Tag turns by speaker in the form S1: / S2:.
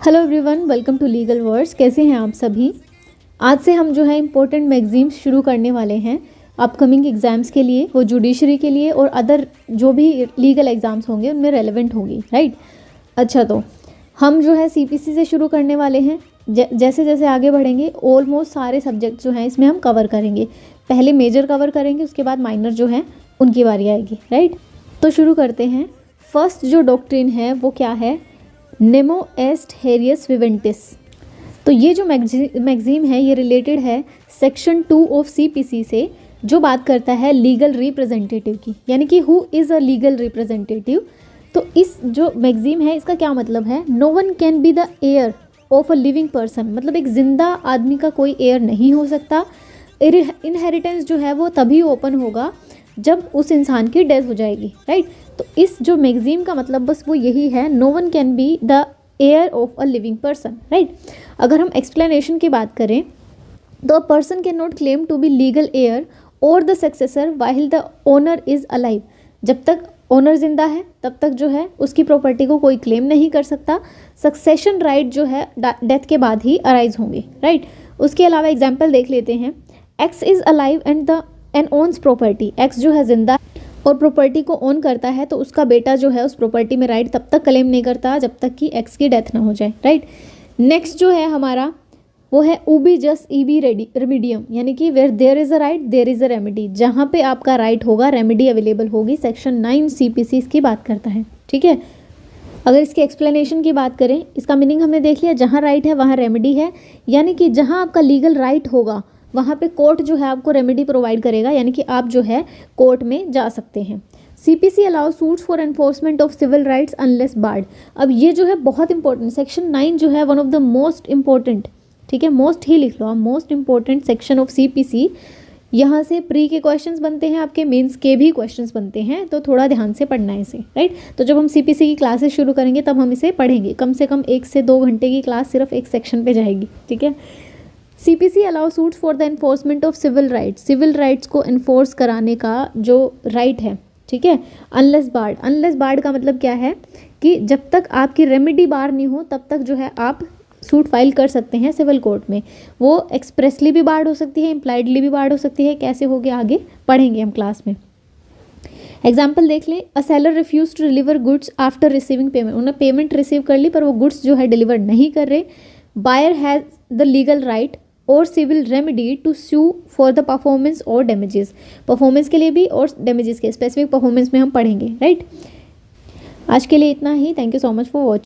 S1: Hello everyone, welcome to legal words. कैसे हैं आप सभी। आज से हम जो है इम्पोर्टेंट मैगजीन्स शुरू करने वाले हैं अपकमिंग एग्ज़ाम्स के लिए, वो जुडिशरी के लिए और अदर जो भी लीगल एग्ज़ाम्स होंगे उनमें रेलेवेंट होगी, राइट। अच्छा, तो हम जो है सीपीसी से शुरू करने वाले हैं। जैसे जैसे आगे बढ़ेंगे ऑलमोस्ट सारे सब्जेक्ट जो हैं इसमें हम कवर करेंगे। पहले मेजर कवर करेंगे, उसके बाद माइनर जो है उनकी बारी आएगी, राइट। तो शुरू करते हैं। फर्स्ट जो डॉक्ट्रिन है वो क्या है, नेमो एस्ट हेरियस विवेंटिस। तो ये जो मैगजीन है ये रिलेटेड है सेक्शन 2 ऑफ सीपीसी से, जो बात करता है लीगल रिप्रेजेंटेटिव की, यानी कि who is a legal representative. तो इस जो मैगजीन है इसका क्या मतलब है, no one can be the heir of a living person, मतलब एक जिंदा आदमी का कोई एयर नहीं हो सकता। इनहेरिटेंस जो है वो तभी ओपन होगा जब उस इंसान की डेथ हो जाएगी, राइट। तो इस जो मैगजीन का मतलब बस वो यही है, no one can be the heir of a living person, right. अगर हम एक्सप्लेनेशन की बात करें तो a person can not claim to be legal heir और the successor while the owner is alive. जब तक ओनर जिंदा है तब तक जो है उसकी प्रॉपर्टी को कोई क्लेम नहीं कर सकता। सक्सेशन राइट जो है डेथ के बाद ही अराइज होंगे, राइट। उसके अलावा एग्जाम्पल देख लेते हैं। X is alive and owns property. X जो है जिंदा और प्रॉपर्टी को ओन करता है, तो उसका बेटा जो है उस प्रॉपर्टी में राइट तब तक क्लेम नहीं करता जब तक कि एक्स की डेथ ना हो जाए, राइट। नेक्स्ट जो है हमारा वो है उबी जस्ट ईबी रेमिडियम, यानी कि where there is a right there is a remedy. जहाँ पे आपका राइट होगा रेमेडी अवेलेबल होगी। सेक्शन 9 सीपीसी इसकी बात करता है, ठीक है। अगर इसके एक्सप्लेनेशन की बात करें, इसका मीनिंग हमने देख लिया, जहाँ राइट है वहाँ रेमेडी है, यानी कि जहाँ आपका लीगल राइट होगा वहाँ पे कोर्ट जो है आपको रेमेडी प्रोवाइड करेगा, यानी कि आप जो है कोर्ट में जा सकते हैं। CPC allow suits for enforcement of civil rights unless barred. अब ये जो है बहुत इंपॉर्टेंट सेक्शन 9 जो है one of the most important, ठीक है, मोस्ट ही लिख लो आप, most important section of CPC. यहाँ से प्री के क्वेश्चंस बनते हैं, आपके मेंस के भी क्वेश्चंस बनते हैं, तो थोड़ा ध्यान से पढ़ना है इसे, राइट। तो जब हम सीपीसी की क्लासेस शुरू करेंगे तब हम इसे पढ़ेंगे। कम से कम 1 से 2 घंटे की क्लास सिर्फ एक सेक्शन पे जाएगी, ठीक है। CPC allow suits for the enforcement of civil rights. Civil rights को एनफोर्स कराने का जो राइट है, ठीक है, अनलेस बार्ड। अनलेस बार्ड का मतलब क्या है कि जब तक आपकी रेमेडी बार नहीं हो तब तक जो है आप सूट फाइल कर सकते हैं सिविल कोर्ट में। वो एक्सप्रेसली भी बार्ड हो सकती है, इम्प्लाइडली भी बार्ड हो सकती है। कैसे होगे आगे पढ़ेंगे हम क्लास में। एग्जाम्पल देख लें। A seller refuse to deliver goods after receiving payment. उन्होंने पेमेंट रिसीव कर ली पर वो गुड्स जो है डिलीवर नहीं कर रहे। Buyer has the legal right और civil remedy to sue for the performance और डैमेजेस। परफॉर्मेंस के लिए भी और डैमेजेस के, स्पेसिफिक परफॉर्मेंस में हम पढ़ेंगे, राइट। आज के लिए इतना ही। Thank you so much for watching.